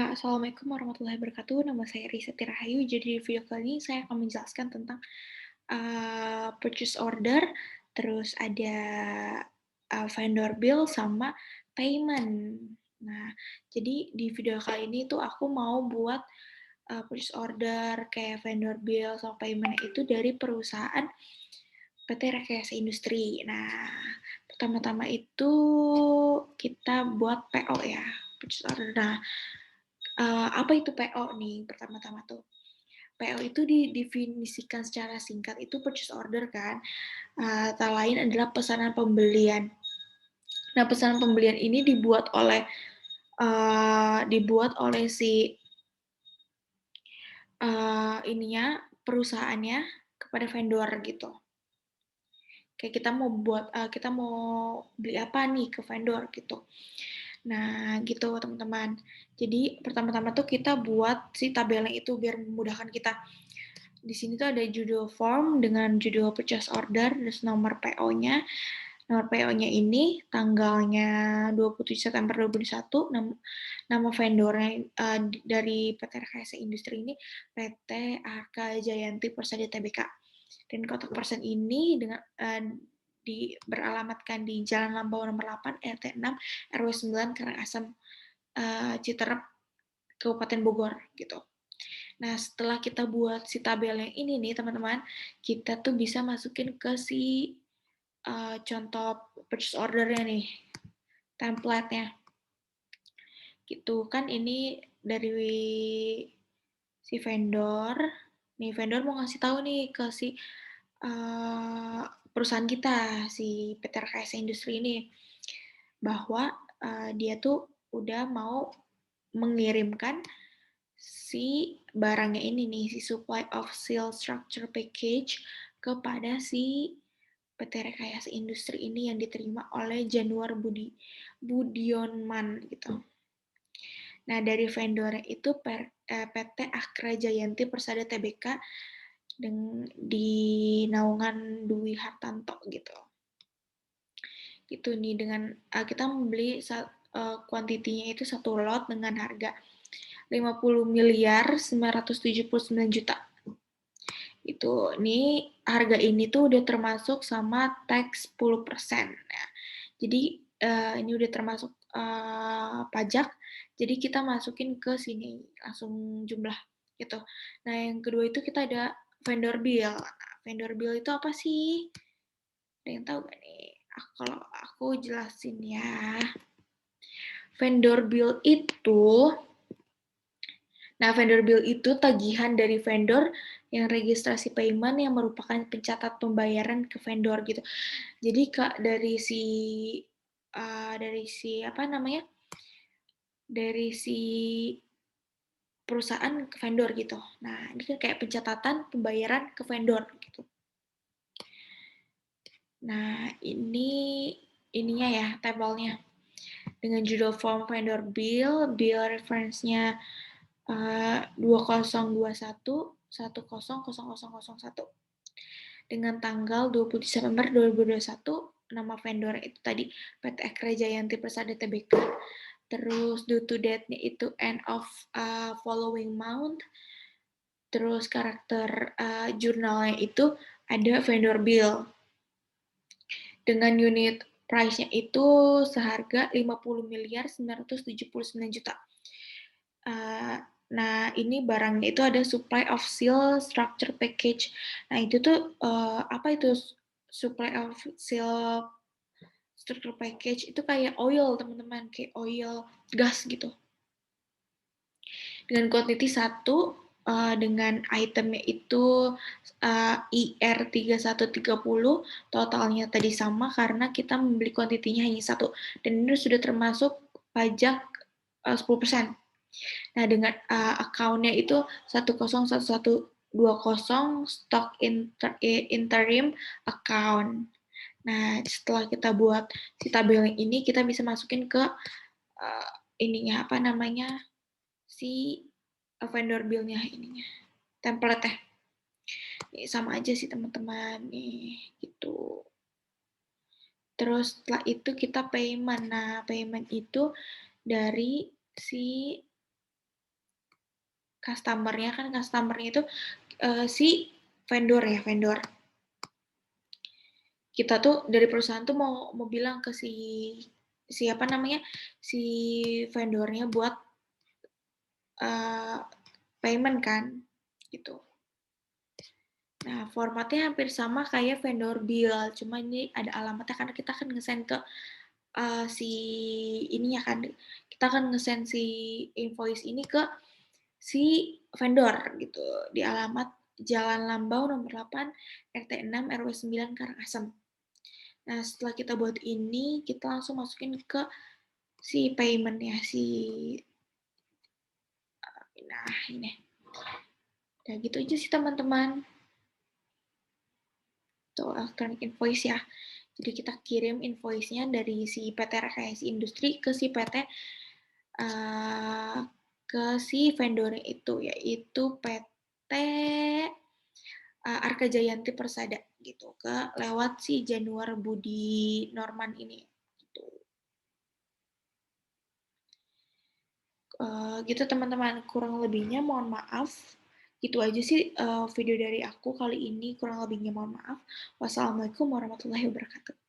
Assalamualaikum warahmatullahi wabarakatuh. Nama saya Riseti Rahayu. Jadi di video kali ini saya akan menjelaskan tentang purchase order, terus ada vendor bill sama payment. Nah, jadi di video kali ini tuh aku mau buat purchase order kayak vendor bill sama payment itu dari perusahaan PT Rekayasa Industri. Nah, pertama-tama itu kita buat PO ya, purchase order. Nah, apa itu PO nih pertama-tama tuh? PO itu didefinisikan secara singkat itu purchase order kan, tak lain adalah pesanan pembelian. Nah, pesanan pembelian ini dibuat oleh si perusahaannya kepada vendor gitu. Kayak kita mau beli apa nih ke vendor gitu. Nah, gitu teman-teman. Jadi pertama-tama tuh kita buat si tabelnya itu biar memudahkan kita. Di sini tuh ada judul form dengan judul purchase order, terus nomor PO-nya. Nomor PO-nya ini tanggalnya 27 September 2021, nama vendornya dari PT Rekayasa Industri ini PT Arka Jayanti Persada Tbk. Dan kontak person ini beralamatkan di Jalan Lambau nomor 8 RT 6 RW 9 Karangasem Citerep Kabupaten Bogor gitu. Nah, setelah kita buat si tabel yang ini nih, teman-teman, kita tuh bisa masukin ke si contoh purchase order-nya nih, template-nya. Gitu kan ini dari si vendor. Nih, vendor mau ngasih tahu nih ke si perusahaan kita, si PT Rekayasa Industri ini, bahwa dia tuh udah mau mengirimkan si barangnya ini nih, si supply of seal structure package kepada si PT Rekayasa Industri ini yang diterima oleh Januar Budionman gitu. Nah, dari vendornya itu PT Akra Jayanti Persada Tbk di naungan Dwi Hartanto gitu. Gitu nih, dengan kita membeli kuantitinya itu satu lot dengan harga 50 miliar 979 juta. Itu nih harga ini tuh udah termasuk sama tax 10%. Nah, jadi ini udah termasuk pajak. Jadi kita masukin ke sini langsung jumlah gitu. Nah, yang kedua itu kita ada vendor bill. Nah, vendor bill itu apa sih? Ada yang tahu gak nih? Kalau aku jelasin ya. Vendor bill itu vendor bill itu tagihan dari vendor yang registrasi payment yang merupakan pencatat pembayaran ke vendor gitu. Jadi Kak dari si apa namanya? Dari si perusahaan ke vendor gitu. Nah, ini kan kayak pencatatan pembayaran ke vendor gitu. Nah, ininya ya tabelnya. Dengan judul form vendor bill reference-nya 2021 dengan tanggal 20 Desember 2021, nama vendor itu tadi PT Akra Jayanti Persada Tbk. Terus due to date-nya itu end of following month. Terus karakter jurnalnya itu ada vendor bill. Dengan unit price-nya itu seharga 50 miliar 979 juta. Nah, ini barangnya itu ada supply of seal structure package. Nah, itu tuh apa itu supply of seal structure package? Itu kayak oil, teman-teman, kayak oil gas gitu. Dengan quantity 1, dengan itemnya itu IR3130, totalnya tadi sama karena kita membeli kuantitinya hanya 1. Dan ini sudah termasuk pajak 10%. Nah, dengan account-nya itu 101120 stock interim account. Nah, setelah kita buat si tabel ini, kita bisa masukin ke ininya apa namanya si vendor bill-nya ininya, template-nya. Sama aja sih teman-teman nih, gitu. Terus setelah itu kita payment. Nah, payment itu dari si customer-nya kan, customer-nya itu, si vendor ya, vendor. Kita tuh dari perusahaan tuh mau mau bilang ke siapa namanya, si vendornya buat, eee, payment kan, gitu. Nah, formatnya hampir sama kayak vendor bill, cuma ini ada alamatnya karena kita akan nge-send ke, si ininya kan, kita akan nge-send si invoice ini ke si vendor gitu, di alamat Jalan Lambau nomor 8, RT 6, RW 9, Karangasem. Nah, setelah kita buat ini, kita langsung masukin ke si payment-nya, nah ini. Nah, gitu aja sih teman-teman. Tuh, electronic invoice ya. Jadi kita kirim invoice-nya dari si PT Rekayasa Industri ke si PT, ke si vendornya itu, yaitu PT, Arka Jayanti Persada gitu, lewat si Januar Budi Norman ini, gitu. Gitu teman-teman, kurang lebihnya mohon maaf. Gitu aja sih, video dari aku kali ini, kurang lebihnya mohon maaf. Wassalamualaikum warahmatullahi wabarakatuh.